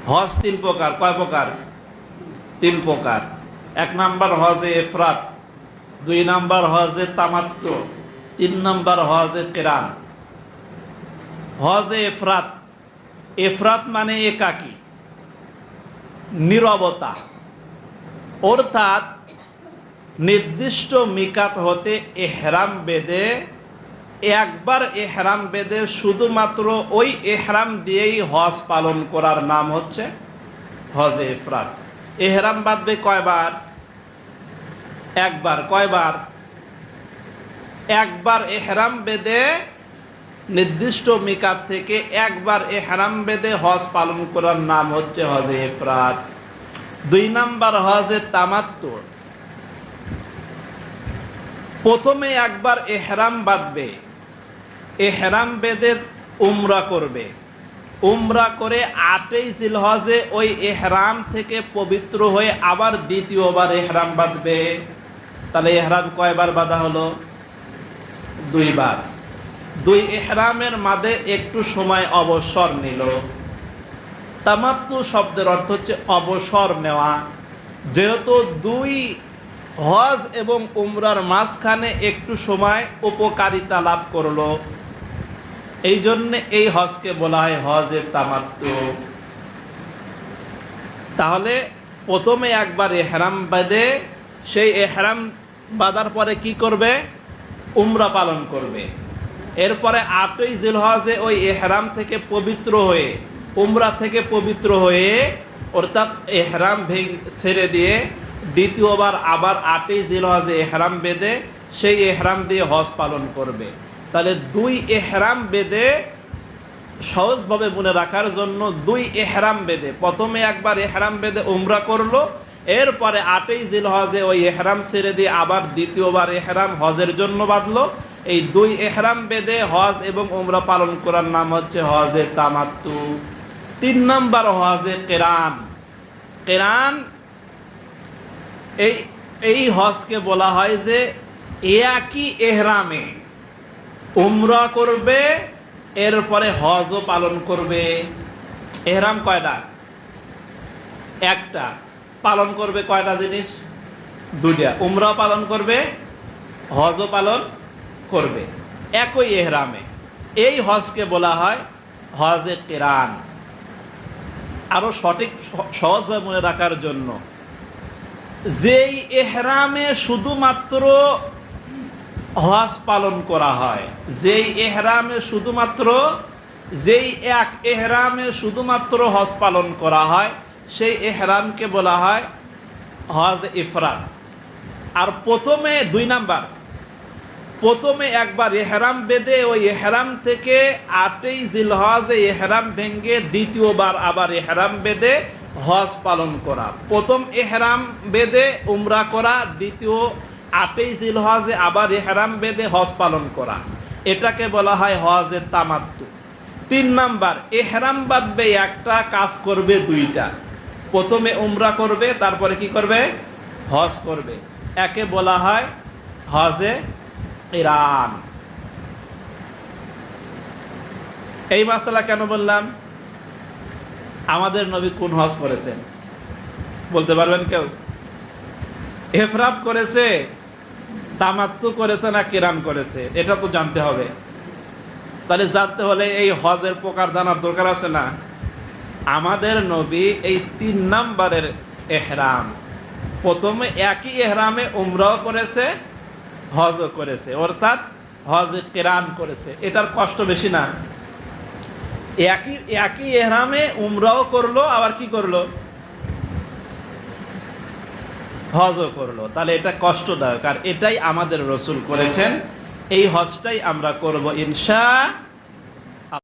হজ তিন প্রকার। কয় প্রকার? তিন প্রকার। এক নাম্বার হজে ইফরাত, দুই নাম্বার হজে তামাত্তু, তিন নাম্বার হজে কিরান। হজে ইফরাত, ইফরাত মানে একাকী, নীরবতা, অর্থাৎ নির্দিষ্ট মিকাত হতে এহরাম বেঁধে একবার এহরাম বেঁধে শুধুমাত্র ওই এহরাম দিয়েই হজ পালন করার নাম হচ্ছে হজে ইফরাত। এহরাম বাঁধবে কয়বার? একবার। কয়বার? একবার এহরাম বেঁধে নির্দিষ্ট মিকাত থেকে একবার এহরাম বেঁধে হজ পালন করার নাম হচ্ছে হজে ইফরাত। দুই নাম্বার হজে তামাত্তু, প্রথমে একবার এহরাম বাঁধবে, এহরাম বেঁধে উমরা করবে, উমরা করে 8ই জিলহজে ওই এহরাম থেকে পবিত্র হয়ে আবার দ্বিতীয়বার এহরাম বাঁধবে। তাহলে এহরাম কয়বার বাঁধা হলো? দুইবার। দুই এহরামের মাঝে একটু সময় অবসর নিল। তামাত্তু শব্দের অর্থ হচ্ছে অবসর নেওয়া। যেহেতু দুই হজ এবং উমরার মাঝখানে একটু সময় উপকারিতা লাভ করলো, এই জন্যে এই হজকে বলা হয় হজে তামাত্তু। তাহলে প্রথমে একবার এহরাম বাঁধে, সেই এহরাম বাঁধার পরে কি করবে? উমরা পালন করবে। এরপরে 8ই জিলহজে ওই এহরাম থেকে পবিত্র হয়ে, উমরা থেকে পবিত্র হয়ে, অর্থাৎ এহরাম ছেড়ে দিয়ে দ্বিতীয়বার আবার 8ই জিলহজে এহরাম বেঁধে সেই এহরাম দিয়ে হজ পালন করবে। তাহলে দুই এহরাম বেঁধে, সহজভাবে মনে রাখার জন্য দুই এহরাম বেঁধে, প্রথমে একবার এহরাম বেঁধে উমরা করলো, এরপরে 8ই জিলহজে ওই এহরাম ছেড়ে দিয়ে আবার দ্বিতীয়বার এহরাম হজের জন্য বাঁধলো। এই দুই এহরাম বেঁধে হজ এবং উমরা পালন করার নাম হচ্ছে হজে তামাত্তু। তিন নাম্বার হজে কিরান। কিরান এই হজকে বলা হয় যে একই এহরামে উমরা করবে, এরপরে হজও পালন করবে। এহরাম কয়টা? একটা। পালন করবে কয়টা জিনিস? দুইটা। উমরাও পালন করবে, হজও পালন করবে একই এহরামে। এই হজকে বলা হয় হজে কিরান। আরো সঠিক সহজভাবে মনে রাখার জন্য, যেই এহরামে শুধুমাত্র হজ পালন করা হয়, যেই এহরামে শুধুমাত্র, যেই এক এহরামে শুধুমাত্র হজ পালন করা হয়, সেই এহরামকে বলা হয় হজ ইফরাত। আর প্রথমে দুই নাম্বার, প্রথমে একবার এহরাম বেঁধে ওই এহরাম থেকে 8ই জিলহজে এহরাম ভেঙে দ্বিতীয়বার আবার এহরাম বেঁধে হজ পালন করা। প্রথম এহরাম বেঁধে উমরা করা, দ্বিতীয় 8ই জিলহজে আবার এহরাম বেঁধে হজ পালন করা, এটাকে বলা হয় হজে তামাত্তু। তিন নাম্বার, এহরাম বাঁধবে একটা, কাজ করবে দুইটা। প্রথমে উমরা করবে, তারপরে কি করবে? হজ করবে। একে বলা হয় হজে কিরান। এই মাসালা কেন বললাম? আমাদের নবী কোন হজ করেছেন বলতে পারবেন কেউ? ইফরাত করেছে, তামাত্তু করেছে, না কিরান করেছে? এটা তো জানতে হবে। তাহলে জানতে হলে এই হজের প্রকার জানার দরকার আছে না? আমাদের নবী এই 3 নাম্বারের এহরাম, প্রথমে একই এহরামে উমরাও করেছে, হজও করেছে, অর্থাৎ হজে কিরান করেছে। এটার কষ্ট বেশি না? একই এহরামে উমরাও করলো, আবার কি করলো? হজও করলো। তাহলে এটা কষ্টদায়ক, আর এটাই আমাদের রসুল করেছেন। এই হজটাই আমরা করব ইনশাআল্লাহ।